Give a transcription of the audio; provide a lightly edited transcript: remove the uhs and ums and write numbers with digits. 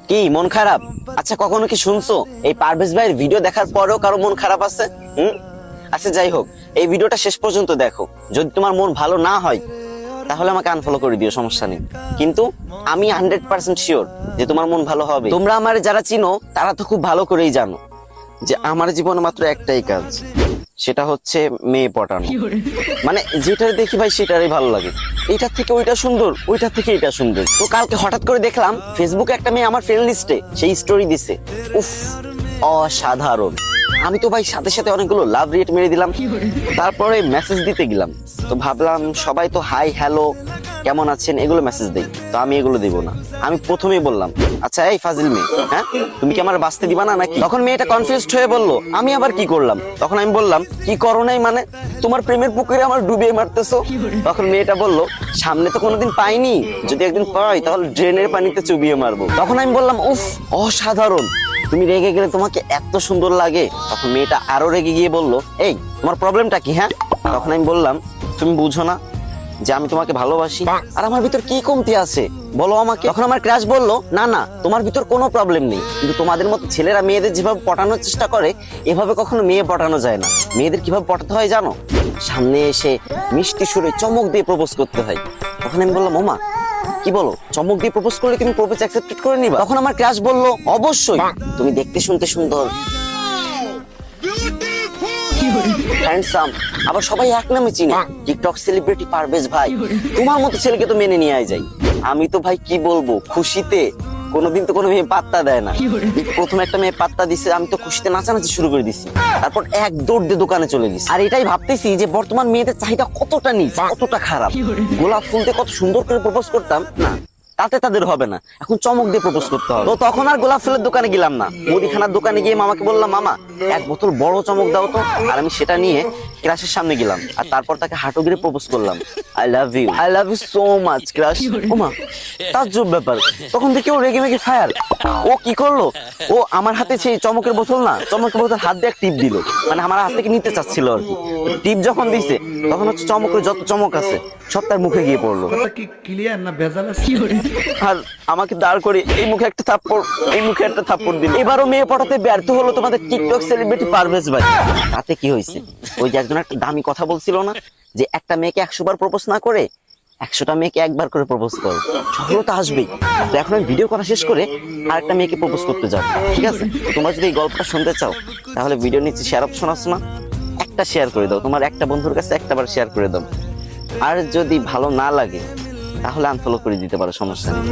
কি মন খারাপ? আচ্ছা কখনো কি শুনছো এই পারভেজ ভাইয়ের ভিডিও দেখার পরেও কারো মন খারাপ আছে? আচ্ছা যাই হোক, এই ভিডিওটা শেষ পর্যন্ত দেখো। যদি তোমার মন ভালো না হয় তাহলে আমাকে আনফলো করে দিও, সমস্যা নেই। কিন্তু আমি 100% শিওর যে তোমার মন ভালো হবে। তোমরা আমার যারা চিনো তারা তো খুব ভালো করেই জানো যে আমার জীবনে মাত্র একটাই কাজ, সেটা হচ্ছে মেয়ে পটানো। মানে যেটা দেখি ভাই সেটারই ভালো লাগে, এইটার থেকে ওইটা সুন্দর, ওইটার থেকে এটা সুন্দর। তো কালকে হঠাৎ করে দেখলাম ফেসবুকে একটা মেয়ে আমার ফ্রেন্ড লিস্টে সেই স্টোরি দিছে, উফ অসাধারণ। আমি তো ভাই সাথে সাথে অনেকগুলো লাভ রেট মেরে দিলাম। তারপরে মেসেজ দিতে গেলাম, তো ভাবলাম সবাই তো হাই হ্যালো কেমন আছেন এগুলো মেসেজ দেই, তো আমি এগুলো দিব না। আমি প্রথমেই বললাম, আচ্ছা এই ফাজিল মেয়ে, হ্যাঁ তুমি কি আমার বাঁচতে দিবা না নাকি? তখন মেয়েটা কনফিউজড হয়ে বলল, আমি আবার কি করলাম? তখন আমি বললাম, কি করো নাই মানে? তোমার প্রেমের পুকুরে আমার ডুবিয়ে মারতেছো। তখন মেয়েটা বলল, সামনে তো কোনোদিন পাইনি, যদি একদিন পাই তাহলে ড্রেনের পানিতে চুবিয়ে মারবো। তখন আমি বললাম, উফ অসাধারণ, তুমি রেগে গেলে তোমাকে এত সুন্দর লাগে। তখন মেয়েটা আরো রেগে গিয়ে বলল, এই তোমার প্রবলেমটা কি? হ্যাঁ। তখন আমি বললাম, তুমি বুঝো না যে আমি তোমাকে ভালোবাসি, আর আমার ভিতর কি কমতি আছে বলো আমাকে। তখন আমার ক্রাশ বলল, না না তোমার ভিতর কোনো প্রবলেম নেই, কিন্তু তোমাদের মতো ছেলেরা মেয়েদের যেভাবে পটানোর চেষ্টা করে এভাবে কখনো মেয়ে পটানো যায় না। মেয়েদের কিভাবে পটাতে হয় জানো? সামনে এসে মিষ্টি সুরে চমক দিয়ে প্রপোজ করতে হয়। তখন আমি বললাম, ওমা কি বলো, চমক দিয়ে প্রপোজ করলে তুমি প্রপোজ অ্যাকসেপ্ট করে নিবা? তখন আমার ক্রাশ বলল, অবশ্যই, তুমি দেখতে শুনতে সুন্দর, হ্যান্ডসাম, আবার সবাই এক নামে চিনে, টিকটক সেলিব্রিটি পারভেজ ভাই। তোমার মতো ছেলেকে তো মেনে নিয়ে যায়। আমি তো ভাই কি বলবো, খুশিতে কোনোদিন তো কোনো মেয়ে পাত্তা দেয় না, প্রথম একটা মেয়ে পাত্তা দিছে, আমি তো খুশিতে নাচানাচি শুরু করে দিছি। তারপর এক দৌড় দিয়ে দোকানে চলে গেছি। আর এটাই ভাবতেছি যে বর্তমান মেয়েদের চাহিদা কতটা নিচ, কতটা খারাপ। গোলাপ ফুল দিয়ে কত সুন্দর করে প্রপোজ করতাম না, তাতে তাদের হবে না, এখন চমক দিয়ে প্রপোজ করতে হবে। তো তখন আর গোলাপ ফুলের দোকানে গেলাম না, মুদিখানার দোকানে গিয়ে মামাকে বললাম, মামা এক বোতল বড় চমক দাও তো। আর আমি সেটা নিয়ে ক্রাশের সামনে গেলাম, আর তারপর তাকে হাঁটু গিরে প্রপোজ করলাম, I love you so much crush. ওমা তাজ্জব ব্যাপার, তখন দেখি ও রেগে মেগে ফায়ার। ও কি করলো, ও আমার হাতে সেই চমকের বোতল না, চমকের বোতল হাত দিয়ে টিপ দিল, মানে আমার হাত থেকে নিতে চাচ্ছিল আর কি। টিপ যখন দিছে তখন হচ্ছে চমকের যত চমক আছে সব তার মুখে গিয়ে পড়লো। আর আমাকে দাঁড় করে এই মুখে একটা থাপ্পড়, এই মুখে একটা থাপ্পড় দিল। এবারও মেয়ে পটাতে ব্যর্থ হলো তোমাদের টিকটক সেলিব্রিটি পারভেজ ভাই। তাতে কি হয়েছে, ওই যে একজন একটা দামি কথা বলছিল না, যে একটা মেয়েকে 100 বার প্রপোজ না করে 100টা মেয়েকে একবার করে প্রপোজ করো, সফলতা আসবেই। তো এখন আমি ভিডিও করা শেষ করে আরেকটা মেয়েকে প্রপোজ করতে যাও, ঠিক আছে? তোমরা যদি এই গল্পটা শুনতে চাও তাহলে ভিডিও নিচে শেয়ার অপশন আছে না, একটা শেয়ার করে দাও, তোমার একটা বন্ধুর কাছে একটাবার শেয়ার করে দাও। আর যদি ভালো না লাগে তাহলে আনফলো করে দিতে পারো, সমস্যা নেই।